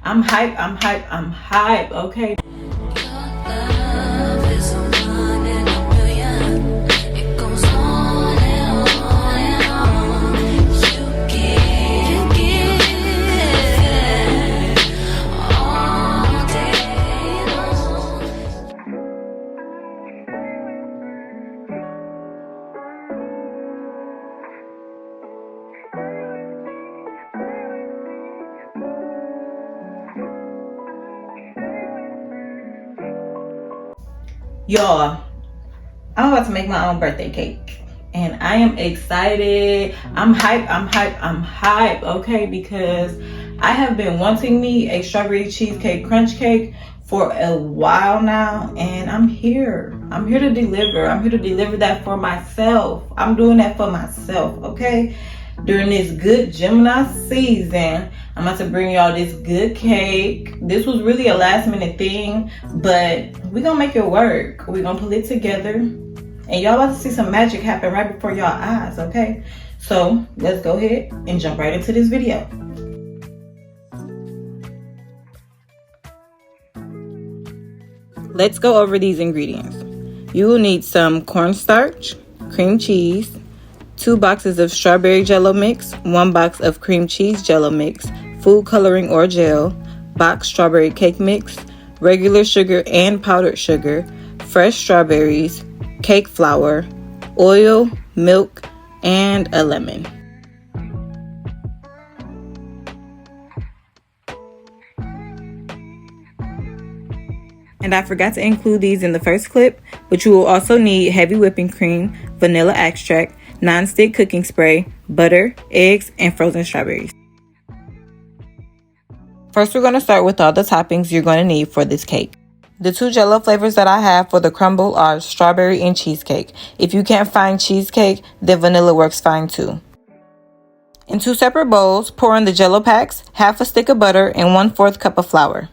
I'm hype, I'm hype, I'm hype, okay? Y'all, I'm about to make my own birthday cake and I am excited. I'm hype, I'm hype, I'm hype, okay? Because I have been wanting me a strawberry cheesecake crunch cake for a while now, and I'm here. I'm here to deliver. I'm here to deliver that for myself. I'm doing that for myself, okay? During this good Gemini season, I'm about to bring y'all this good cake. This was really a last minute thing, but we're gonna make it work. We're gonna pull it together, and y'all about to see some magic happen right before y'all eyes, okay? So let's go ahead and jump right into this video. Let's go over these ingredients. You will need some cornstarch, cream cheese, 2 boxes of strawberry jello mix, 1 box of cream cheese jello mix, food coloring or gel, box strawberry cake mix, regular sugar and powdered sugar, fresh strawberries, cake flour, oil, milk, and a lemon. And I forgot to include these in the first clip, but you will also need heavy whipping cream, vanilla extract, non-stick cooking spray, butter, eggs, and frozen strawberries. First, we're going to start with all the toppings you're going to need for this cake. The 2 jello flavors that I have for the crumble are strawberry and cheesecake. If you can't find cheesecake, then vanilla works fine too. In 2 separate bowls, pour in the jello packs, half a stick of butter, and 1/4 cup of flour.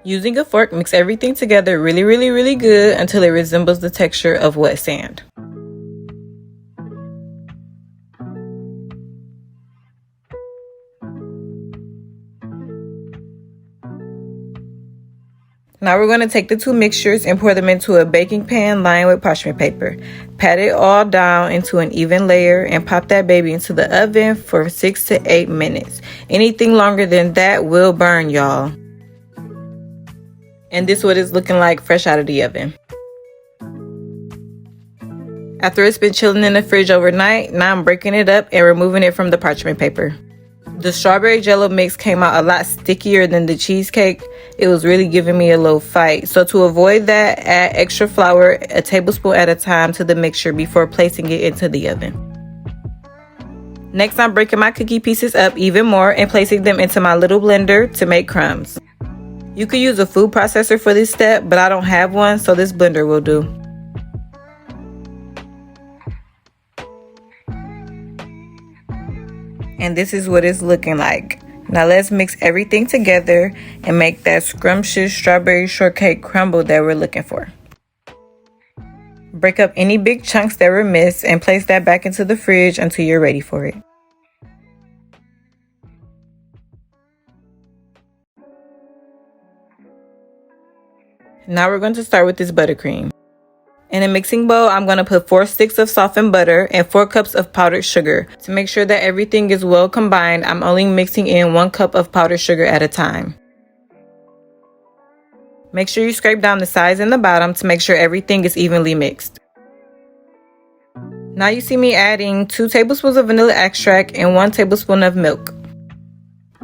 Using a fork, mix everything together really good until it resembles the texture of wet sand. Now we're going to take the 2 mixtures and pour them into a baking pan lined with parchment paper. Pat it all down into an even layer and pop that baby into the oven for 6 to 8 minutes. Anything longer than that will burn, y'all. And this is what it's looking like fresh out of the oven. After it's been chilling in the fridge overnight, now I'm breaking it up and removing it from the parchment paper. The strawberry jello mix came out a lot stickier than the cheesecake. It was really giving me a little fight. So to avoid that, add extra flour, a tablespoon at a time, to the mixture before placing it into the oven. Next, I'm breaking my cookie pieces up even more and placing them into my little blender to make crumbs. You could use a food processor for this step, but I don't have one, so this blender will do. And this is what it's looking like. Now let's mix everything together and make that scrumptious strawberry shortcake crumble that we're looking for. Break up any big chunks that were missed and place that back into the fridge until you're ready for it. Now we're going to start with this buttercream. In a mixing bowl, I'm going to put 4 sticks of softened butter and 4 cups of powdered sugar. To make sure that everything is well combined, I'm only mixing in 1 cup of powdered sugar at a time. Make sure you scrape down the sides and the bottom to make sure everything is evenly mixed. Now you see me adding 2 tablespoons of vanilla extract and 1 tablespoon of milk.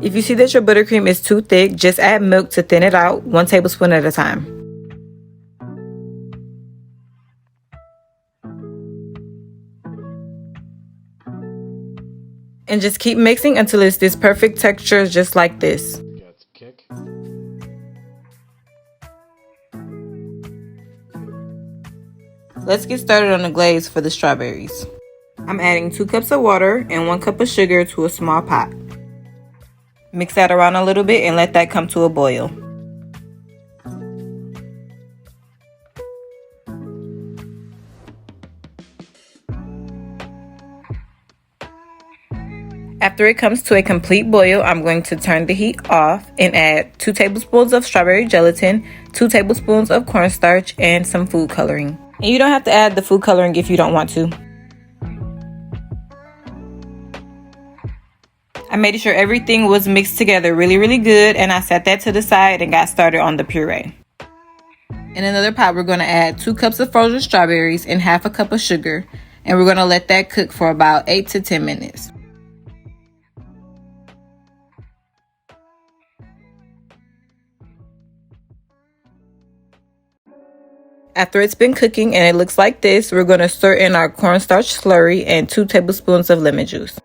If you see that your buttercream is too thick, just add milk to thin it out, 1 tablespoon at a time. And just keep mixing until it's this perfect texture, just like this. Let's get started on the glaze for the strawberries. I'm adding 2 cups of water and 1 cup of sugar to a small pot. Mix that around a little bit and let that come to a boil. After it comes to a complete boil, I'm going to turn the heat off and add 2 tablespoons of strawberry gelatin, 2 tablespoons of cornstarch, and some food coloring. And you don't have to add the food coloring if you don't want to. I made sure everything was mixed together really good, and I set that to the side and got started on the puree. In another pot, we're going to add 2 cups of frozen strawberries and half a cup of sugar, and we're going to let that cook for about 8 to 10 minutes. After it's been cooking and it looks like this, we're going to stir in our cornstarch slurry and 2 tablespoons of lemon juice.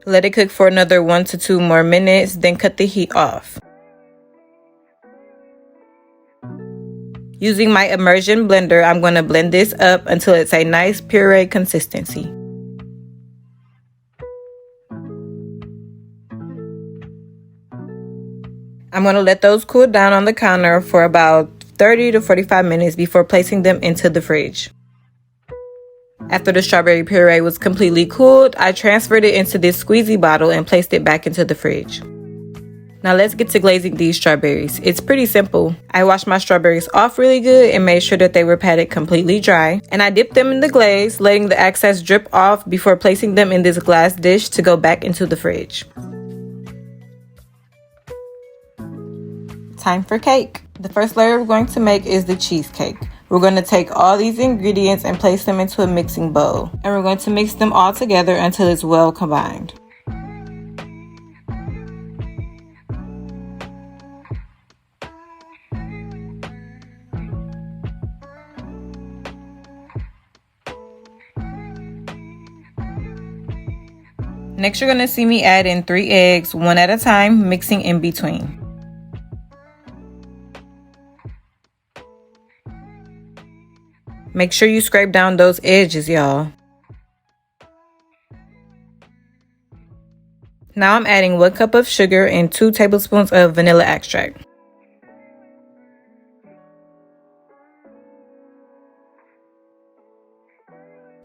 Let it cook for another 1 to 2 more minutes, then cut the heat off. Using my immersion blender, I'm going to blend this up until it's a nice puree consistency. I'm going to let those cool down on the counter for about 30 to 45 minutes before placing them into the fridge. After the strawberry puree was completely cooled, I transferred it into this squeezy bottle and placed it back into the fridge. Now let's get to glazing these strawberries. It's pretty simple. I washed my strawberries off really good and made sure that they were patted completely dry. And I dipped them in the glaze, letting the excess drip off before placing them in this glass dish to go back into the fridge. Time for cake. The first layer we're going to make is the cheesecake. We're going to take all these ingredients and place them into a mixing bowl. And we're going to mix them all together until it's well combined. Next, you're going to see me add in 3 eggs, one at a time, mixing in between. Make sure you scrape down those edges, y'all. Now I'm adding 1 cup of sugar and 2 tablespoons of vanilla extract.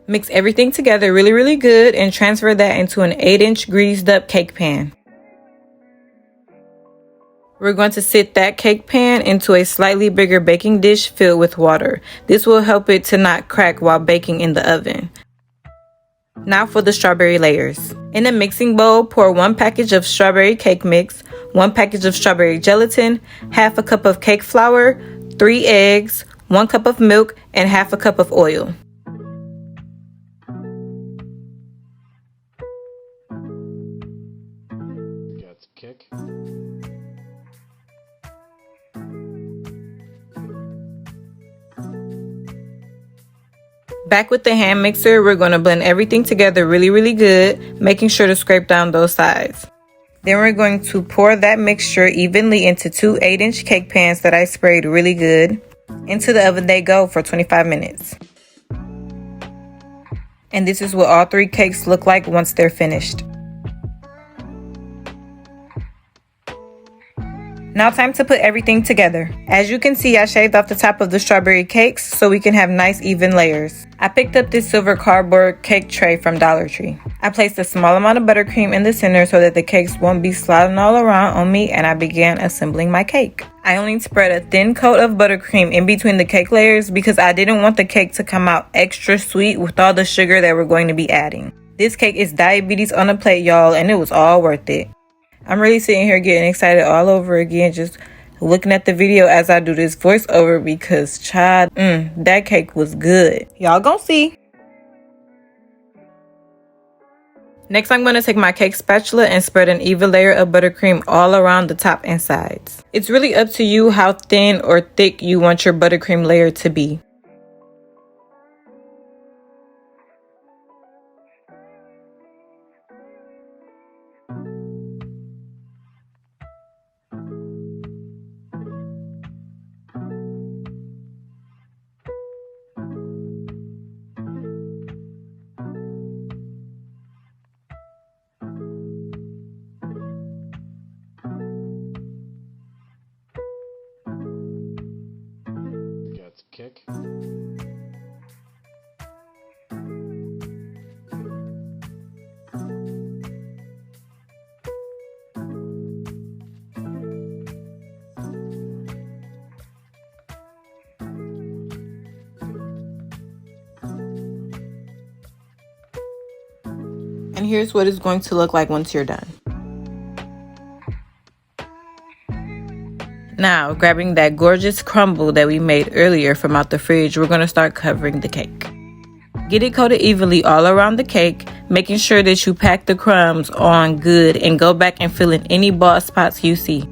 Mix everything together really good and transfer that into an 8-inch greased up cake pan. We're going to sit that cake pan into a slightly bigger baking dish filled with water. This will help it to not crack while baking in the oven. Now for the strawberry layers. In a mixing bowl, pour 1 package of strawberry cake mix, 1 package of strawberry gelatin, half a cup of cake flour, 3 eggs, 1 cup of milk, and half a cup of oil. Got some kick. Back with the hand mixer, we're going to blend everything together really good, making sure to scrape down those sides. Then we're going to pour that mixture evenly into 2 8-inch cake pans that I sprayed really good. Into the oven they go for 25 minutes. And this is what all 3 cakes look like once they're finished. Now time to put everything together. As you can see, I shaved off the top of the strawberry cakes so we can have nice even layers. I picked up this silver cardboard cake tray from Dollar Tree. I placed a small amount of buttercream in the center so that the cakes won't be sliding all around on me, and I began assembling my cake. I only spread a thin coat of buttercream in between the cake layers because I didn't want the cake to come out extra sweet with all the sugar that we're going to be adding. This cake is diabetes on a plate, y'all, and it was all worth it. I'm really sitting here getting excited all over again, just looking at the video as I do this voiceover because, child, that cake was good. Y'all gonna see. Next, I'm going to take my cake spatula and spread an even layer of buttercream all around the top and sides. It's really up to you how thin or thick you want your buttercream layer to be. And here's what it's going to look like once you're done. Now, grabbing that gorgeous crumble that we made earlier from out the fridge, we're going to start covering the cake. Get it coated evenly all around the cake, making sure that you pack the crumbs on good and go back and fill in any bald spots you see.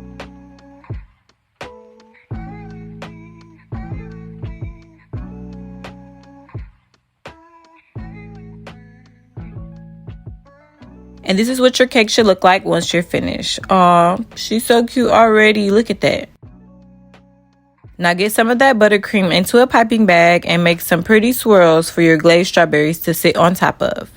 And this is what your cake should look like once you're finished. Aw, she's so cute already. Look at that. Now get some of that buttercream into a piping bag and make some pretty swirls for your glazed strawberries to sit on top of.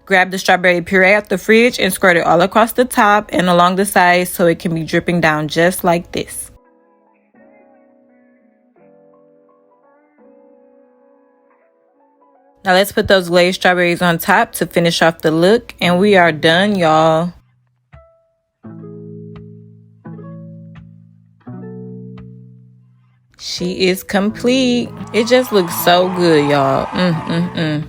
Grab the strawberry puree out the fridge and squirt it all across the top and along the sides so it can be dripping down just like this. Now let's put those glazed strawberries on top to finish off the look, and we are done, y'all. She is complete. It just looks so good, y'all. I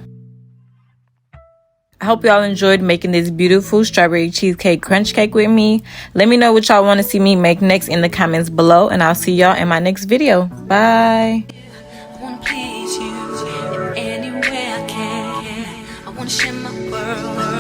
hope y'all enjoyed making this beautiful strawberry cheesecake crunch cake with me. Let me know what y'all want to see me make next in the comments below, and I'll see y'all in my next video. Bye. Share my world.